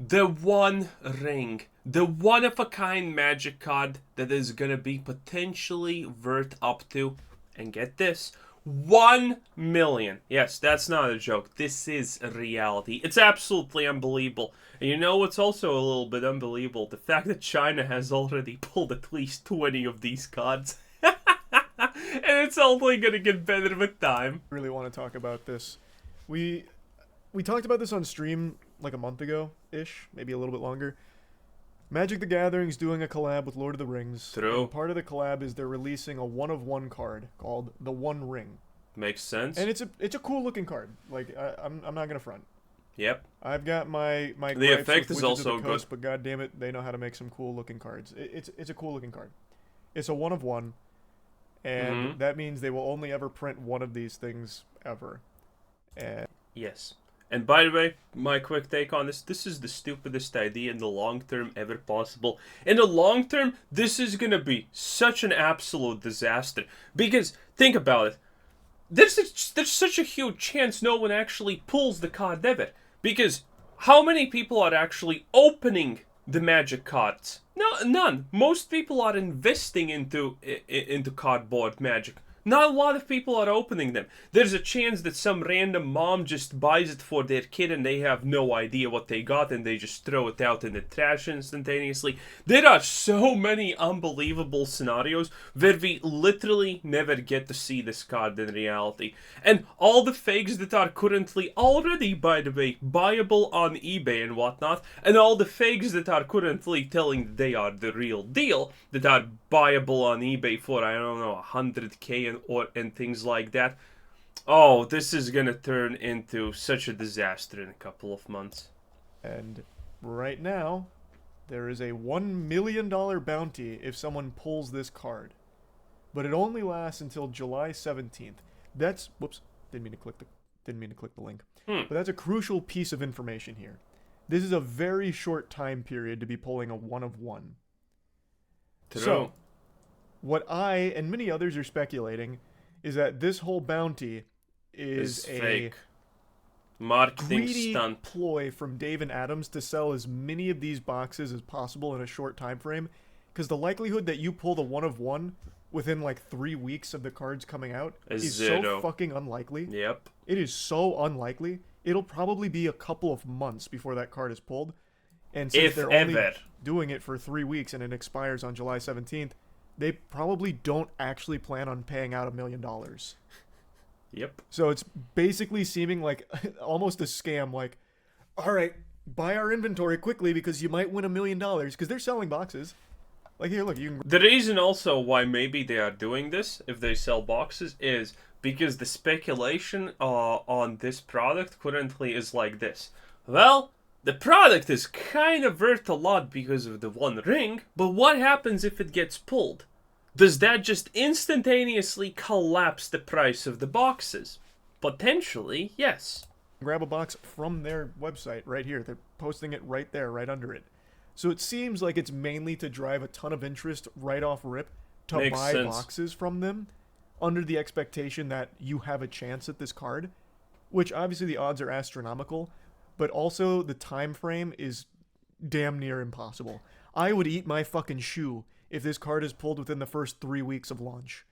The One Ring. The one-of-a-kind magic card that is gonna be potentially worth up to, and get this, 1 million. Yes, that's not a joke. This is a reality. It's absolutely unbelievable. And you know what's also a little bit unbelievable? The fact that China has already pulled at least 20 of these cards. And it's only gonna get better with time. Really want to talk about this. We we talked about this on stream like a month ago ish, maybe a little bit longer. Magic the Gathering's doing a collab with Lord of the Rings. True. And part of the collab is they're releasing a one of one card called the One Ring. Makes sense. And it's a cool looking card. Like I'm not gonna front. Yep. I've got my The gripes effect with is Wizards of also the Coast, good. but god damn it, they know how to make some cool looking cards. It's a cool looking card. It's a one of one, and that means they will only ever print one of these things ever. And Yes. And by the way, my quick take on this, this is the stupidest idea in the long term ever possible. In the long term, this is gonna be such an absolute disaster. Because, think about it. There's such a huge chance no one actually pulls the card ever. Because, how many people are actually opening the magic cards? No, none. Most people are investing into cardboard magic. Not a lot of people are opening them. There's a chance that some random mom just buys it for their kid and they have no idea what they got and they just throw it out in the trash instantaneously. There are so many unbelievable scenarios where we literally never get to see this card in reality. And all the fakes that are currently already, by the way, buyable on eBay and whatnot, and all the fakes that are currently telling they are the real deal, that are buyable on eBay for, I don't know, 100k and things like that. Oh, this is gonna turn into such a disaster in a couple of months. and right now, there is a $1 million bounty if someone pulls this card. But it only lasts until July 17th. That's whoops, didn't mean to click the link. But that's a crucial piece of information here. This is a very short time period to be pulling a one of one. True. So, what I and many others are speculating is that this whole bounty is It's a fake. Marketing greedy stunt. ploy from Dave and Adams to sell as many of these boxes as possible in a short time frame, because the likelihood that you pull the one of one within like 3 weeks of the cards coming out is so Zero. fucking unlikely. Yep. It is so unlikely. It'll probably be a couple of months before that card is pulled. And since If they're only ever. doing it for 3 weeks and it expires on July 17th, they probably don't actually plan on paying out $1 million. Yep. So it's basically seeming like almost a scam. Like, all right, buy our inventory quickly because you might win $1 million because they're selling boxes. Like here, look, you can. The reason also why maybe they are doing this, if they sell boxes, is because the speculation on this product currently is like this. Well, the product is kind of worth a lot because of the One Ring, but what happens if it gets pulled? Does that just instantaneously collapse the price of the boxes? Potentially, yes. Grab a box from their website right here. They're posting it right there, right under it. So it seems like it's mainly to drive a ton of interest right off rip to Makes buy sense. boxes from them under the expectation that you have a chance at this card, which obviously the odds are astronomical, but also the time frame is damn near impossible. I would eat my fucking shoe if this card is pulled within the first 3 weeks of launch.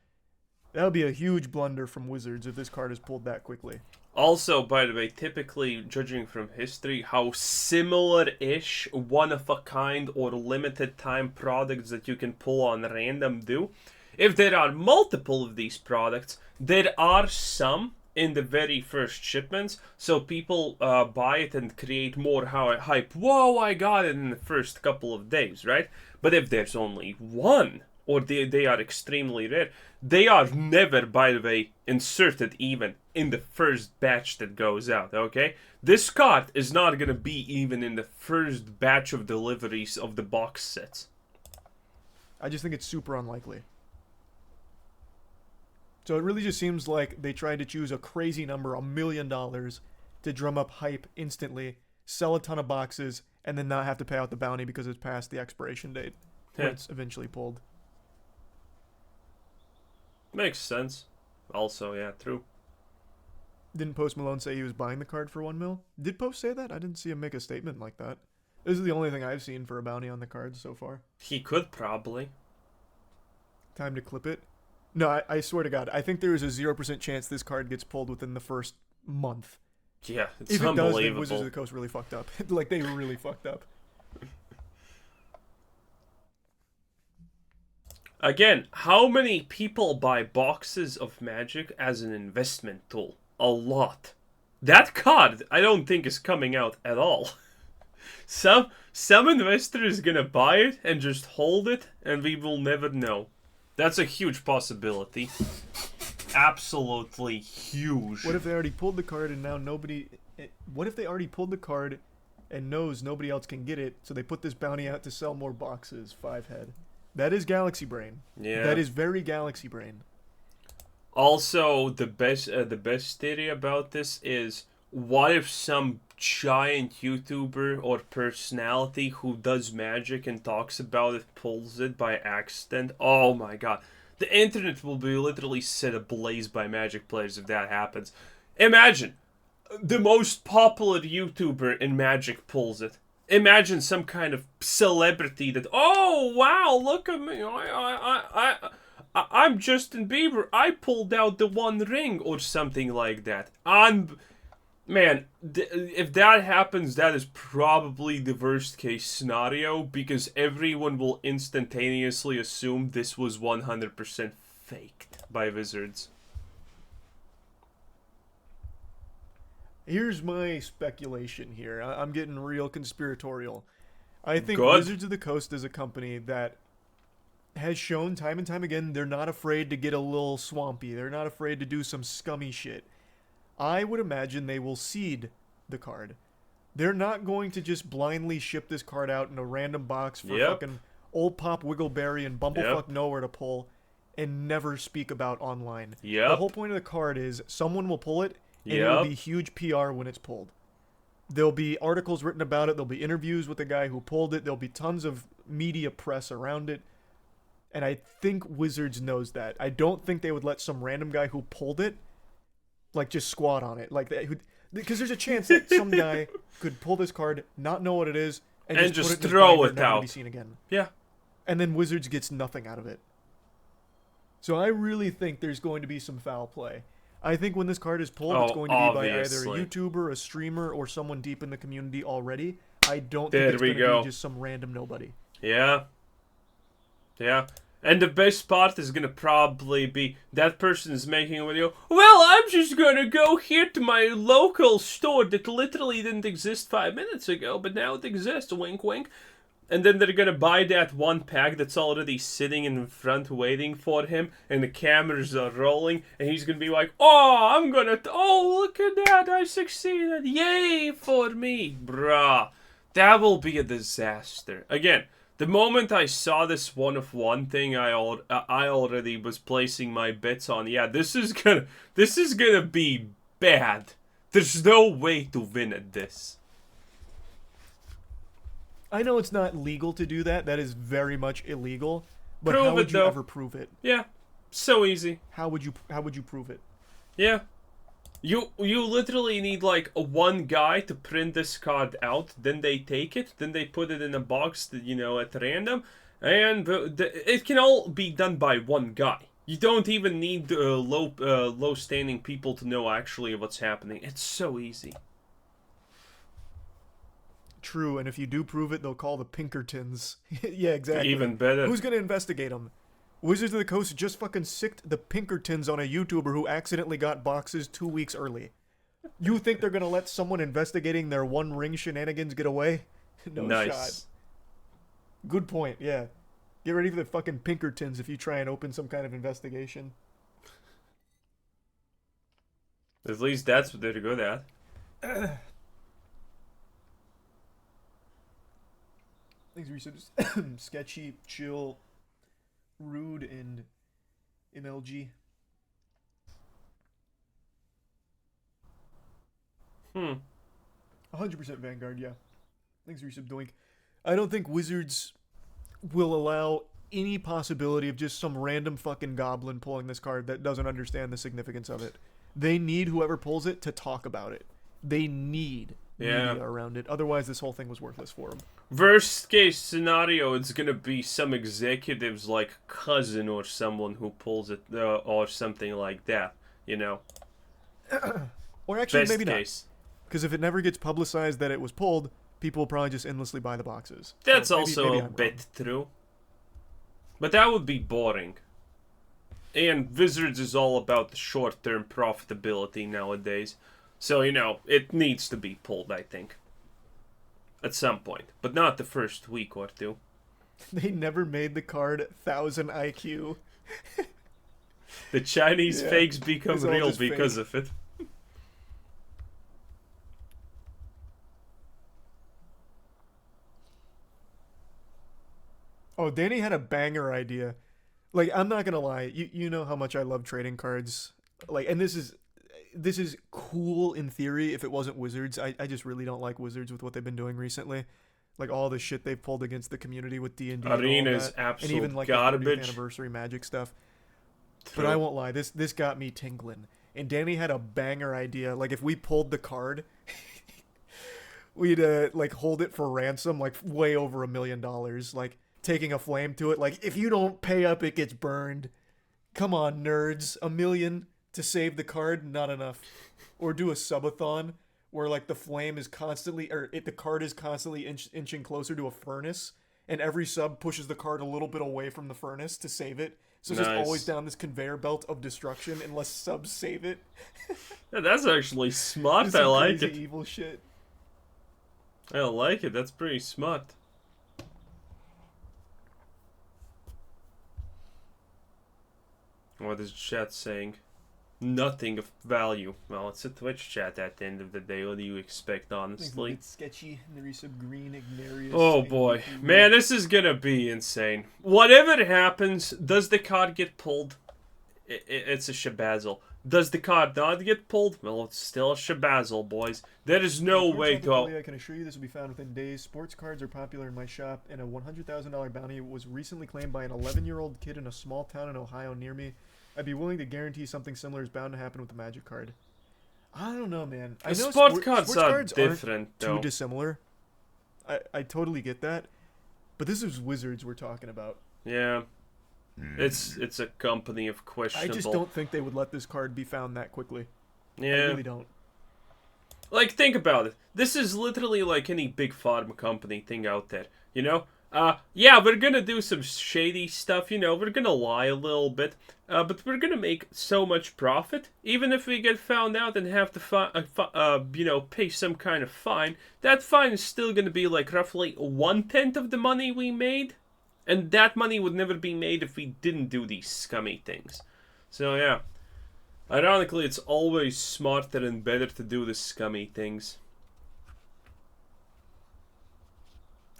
That would be a huge blunder from Wizards if this card is pulled that quickly. Also, by the way, typically, judging from history, how similar-ish, one-of-a-kind or limited-time products that you can pull on random do, if there are multiple of these products, there are some in the very first shipments, so people buy it and create more hype. Whoa, I got it in the first couple of days, right? But if there's only one, or they are extremely rare, they are never, by the way, inserted even in the first batch that goes out, okay? This card is not gonna be even in the first batch of deliveries of the box sets. I just think it's super unlikely. So it really just seems like they tried to choose a crazy number, $1 million, to drum up hype instantly, sell a ton of boxes, and then not have to pay out the bounty because it's past the expiration date when Yeah. it's eventually pulled. Makes sense. Also, yeah, true. Didn't Post Malone say he was buying the card for $1 mil? Did Post say that? I didn't see him make a statement like that. This is the only thing I've seen for a bounty on the cards so far. He could probably. Time to clip it. No, I swear to God, I think there is a 0% chance this card gets pulled within the first month. Yeah, it's If it does, then unbelievable. Wizards of the Coast really fucked up. Like, they really fucked up. Again, how many people buy boxes of Magic as an investment tool? A lot. That card, I don't think is coming out at all. Some investor is gonna buy it and just hold it, and we will never know. That's a huge possibility. Absolutely huge. What if they already pulled the card and now nobody... What if they already pulled the card and knows nobody else can get it, so they put this bounty out to sell more boxes, 5-head? That is Galaxy Brain. Yeah. That is very Galaxy Brain. Also, the best theory about this is, what if some giant YouTuber or personality who does Magic and talks about it pulls it by accident? Oh my god. The internet will be literally set ablaze by Magic players if that happens. Imagine, the most popular YouTuber in Magic pulls it. Imagine some kind of celebrity that, oh wow, look at me, I'm Justin Bieber, I pulled out the One Ring, or something like that. Man, if that happens, that is probably the worst case scenario, because everyone will instantaneously assume this was 100% faked by Wizards. Here's my speculation here. I'm getting real conspiratorial. I think Good. Wizards of the Coast is a company that has shown time and time again they're not afraid to get a little swampy. They're not afraid to do some scummy shit. I would imagine they will seed the card. They're not going to just blindly ship this card out in a random box for fucking Old Pop Wiggleberry and Bumblefuck Nowhere to pull and never speak about online. The whole point of the card is someone will pull it and it will be huge PR when it's pulled. There'll be articles written about it. There'll be interviews with the guy who pulled it. There'll be tons of media press around it. And I think Wizards knows that. I don't think they would let some random guy who pulled it like just squat on it, like that, because there's a chance that some guy could pull this card, not know what it is, and just put it in throw his it binder, never out. be seen again. Yeah. And then Wizards gets nothing out of it. So I really think there's going to be some foul play. I think when this card is pulled, it's going to be by either a YouTuber, a streamer, or someone deep in the community already. I don't think it's going to be just some random nobody. Yeah. And the best part is gonna probably be that person is making a video. Well, I'm just gonna go here to my local store that literally didn't exist 5 minutes ago, but now it exists. Wink, wink. And then they're gonna buy that one pack that's already sitting in front waiting for him, and the cameras are rolling, and he's gonna be like, oh, look at that, I succeeded. Yay for me, bruh. That will be a disaster. Again, the moment I saw this 1-of-1 thing, I already was placing my bets on. Yeah, this is gonna be bad. There's no way to win at this. I know it's not legal to do that. That is very much illegal. But Prove how would it, you though. ever prove it? Yeah, so easy. How would you prove it? Yeah. You literally need like one guy to print this card out, then they take it, then they put it in a box that, at random, and it can all be done by one guy. You don't even need low standing people to know actually what's happening. It's so easy. True, and if you do prove it, they'll call the Pinkertons. Yeah, exactly. Even better. Who's gonna investigate them? Wizards of the Coast just fucking sicked the Pinkertons on a YouTuber who accidentally got boxes 2 weeks early. You think they're gonna let someone investigating their One Ring shenanigans get away? No shot. Good point, yeah. Get ready for the fucking Pinkertons if you try and open some kind of investigation. At least that's what they're good at. Things research sketchy, chill, rude, and MLG. 100% Vanguard, yeah. Thanks, Resub Doink. I don't think Wizards will allow any possibility of just some random fucking goblin pulling this card that doesn't understand the significance of it. They need whoever pulls it to talk about it. They need Yeah. media around it. Otherwise, this whole thing was worthless for him. Worst case scenario, it's gonna be some executive's like cousin or someone who pulls it, or something like that. You know. Or actually, Best maybe case. not. Because if it never gets publicized that it was pulled, people will probably just endlessly buy the boxes. That's So also maybe a I'm bit wrong. true. But that would be boring. And Wizards is all about the short-term profitability nowadays. So, you know, it needs to be pulled, I think. At some point. But not the first week or two. They never made the card 1000 IQ. The Chinese Yeah, fakes become it's all real just because fake. of it. Oh, Danny had a banger idea. Like, I'm not gonna lie, you know how much I love trading cards. Like, and this is cool in theory if it wasn't Wizards. I just really don't like Wizards with what they've been doing recently. Like all the shit they've pulled against the community with D&D and all Arena of is that. absolute And even like the 30th garbage. anniversary Magic stuff. True. But I won't lie, this got me tingling. And Danny had a banger idea. Like if we pulled the card, we'd like hold it for ransom, like way over $1 million. Like taking a flame to it. Like if you don't pay up, it gets burned. Come on, nerds. $1 million to save the card, not enough. Or do a subathon where like the flame is constantly, the card is constantly inching closer to a furnace, and every sub pushes the card a little bit away from the furnace to save it. So it's just always down this conveyor belt of destruction unless subs save it. Yeah, that's actually smart. Just I some like crazy it. evil shit. I like it. That's pretty smart. What is chat saying? Nothing of value. Well, it's a Twitch chat at the end of the day. What do you expect, honestly? It's sketchy. There is some green Ignarius. Oh boy. Man, this is gonna be insane. Whatever happens, does the card get pulled? It's a shabazzle. Does the card not get pulled? Well, it's still a shabazzle, boys. There is no way to... I can assure you this will be found within days. Sports cards are popular in my shop, and a $100,000 bounty was recently claimed by an 11-year-old kid in a small town in Ohio near me. I'd be willing to guarantee something similar is bound to happen with the Magic card. I don't know, man. I know sports cards are cards different, aren't though. too dissimilar. I totally get that. But this is Wizards we're talking about. Yeah. It's a company of questionable... I just don't think they would let this card be found that quickly. Yeah. I really don't. Like, think about it. This is literally like any big pharma company thing out there, you know? Yeah, we're gonna do some shady stuff, you know, we're gonna lie a little bit, but we're gonna make so much profit, even if we get found out and have to, you know, pay some kind of fine, that fine is still gonna be like roughly 1/10 of the money we made, and that money would never be made if we didn't do these scummy things. So, yeah. Ironically, it's always smarter and better to do the scummy things.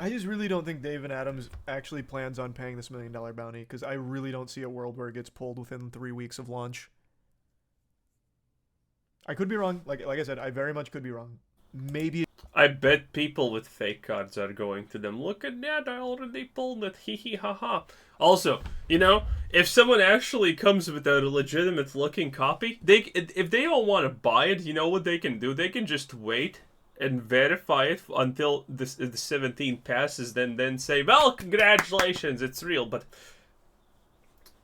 I just really don't think David Adams actually plans on paying this $1 million bounty, because I really don't see a world where it gets pulled within 3 weeks of launch. I could be wrong. Like I said, I very much could be wrong. Maybe. I bet people with fake cards are going to them. Look at that, I already pulled it. Hee hee ha ha. Also, you know, if someone actually comes with a legitimate looking copy, if they don't want to buy it, you know what they can do? They can just wait and verify it until the 17 passes, then say, well, congratulations, it's real, but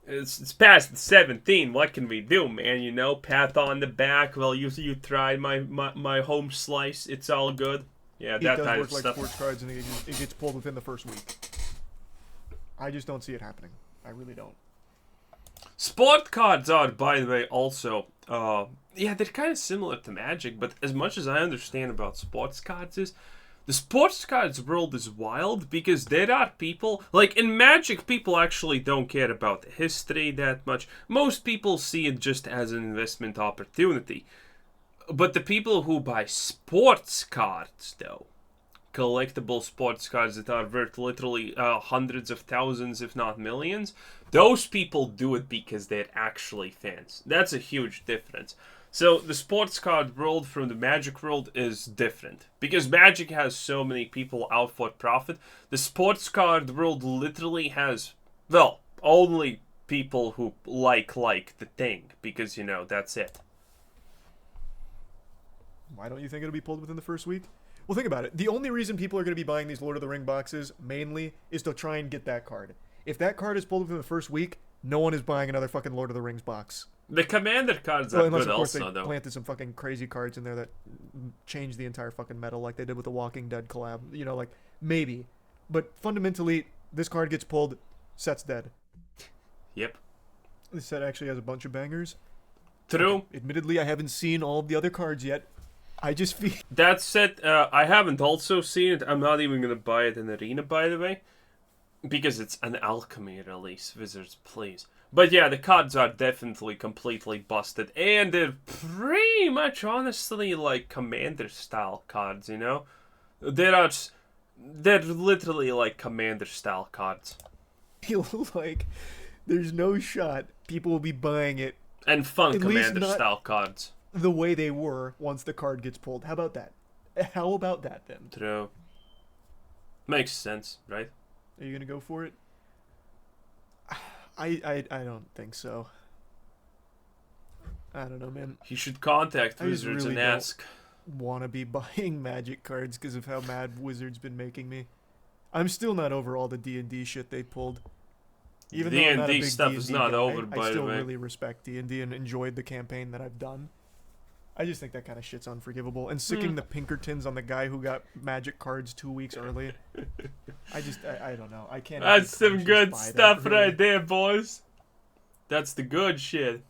it's past the 17. What can we do, man? You know, pat on the back. Well, you tried my home slice. It's all good. Yeah, that does kind work of like stuff. sports cards, and it gets pulled within the first week. I just don't see it happening. I really don't. Sport cards are, by the way, also, yeah, they're kind of similar to Magic, but as much as I understand about sports cards is, the sports cards world is wild because there are people, like in Magic, people actually don't care about the history that much. Most people see it just as an investment opportunity. But the people who buy sports cards, though, collectible sports cards that are worth literally hundreds of thousands, if not millions, those people do it because they're actually fans. That's a huge difference. So the sports card world from the Magic world is different. Because Magic has so many people out for profit, the sports card world literally has, well, only people who like the thing. Because, you know, that's it. Why don't you think it'll be pulled within the first week? Well, think about it. The only reason people are going to be buying these Lord of the Ring boxes mainly is to try and get that card. If that card is pulled within the first week, no one is buying another fucking Lord of the Rings box. The Commander cards Well, are unless good of course also, they though. planted some fucking crazy cards in there that change the entire fucking metal, like they did with the Walking Dead collab. You know, like maybe, but fundamentally, this card gets pulled, set's dead. Yep. This set actually has a bunch of bangers. True. Admittedly, I haven't seen all of the other cards yet. I just feel That set, I haven't also seen it. I'm not even gonna buy it in Arena, by the way. Because it's an alchemy release, Wizards, please. But yeah, the cards are definitely completely busted. And they're pretty much, honestly, like Commander-style cards, you know? They're literally like Commander-style cards. like there's no shot people will be buying it And fun At least Commander-style cards. the way they were once the card gets pulled. How about that? How about that then? True. Makes sense, right? Are you gonna go for it? I don't think so. I don't know, man. You should contact I just Wizards really and don't ask. Want to be buying Magic cards because of how mad Wizards been making me. I'm still not over all the D&D shit they pulled. Even though I'm not a D&D big stuff D&D is not guy, over, I by the still way. really respect D&D and enjoyed the campaign that I've done. I just think that kind of shit's unforgivable. And sicking the Pinkertons on the guy who got Magic cards 2 weeks early. I don't know. I can't. That's even some good buy that, stuff really. right there, boys. That's the good shit.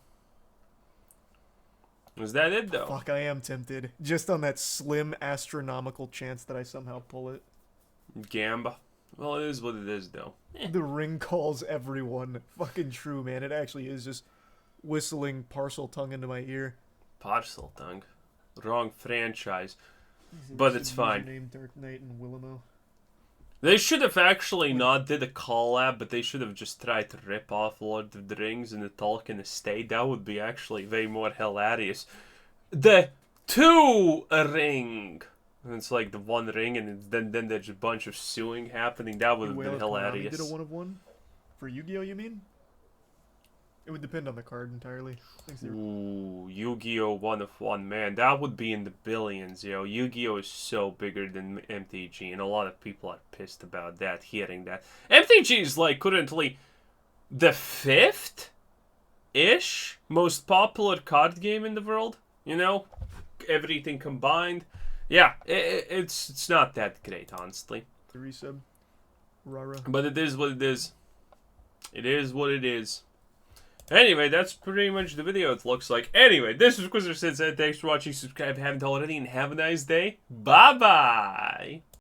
Was that it, though? Fuck, I am tempted. Just on that slim astronomical chance that I somehow pull it. Gamba. Well, it is what it is, though. The ring calls everyone. Fucking true, man. It actually is just whistling parcel tongue into my ear. Parcel tongue. Wrong franchise. But it's fine. Name Dark Knight and Willamo. They should have actually not did a collab, but they should have just tried to rip off Lord of the Rings and the Tolkien estate. That would be actually way more hilarious. The two ring. And it's like the one ring, and then there's a bunch of suing happening. That would have been hilarious. Did a one of one for Yu-Gi-Oh? You mean? It would depend on the card entirely. Ooh, Yu-Gi-Oh! 1 of 1, man. That would be in the billions, yo. Yu-Gi-Oh! Is so bigger than MTG, and a lot of people are pissed about that, hearing that. MTG is, like, currently the 5th-ish most popular card game in the world, you know? Everything combined. Yeah, it's not that great, honestly. The resub. Rara. But it is what it is. It is what it is. Anyway, that's pretty much the video, it looks like. Anyway, this is Quizzer Sensei. Thanks for watching. Subscribe if you haven't already, and have a nice day. Bye-bye!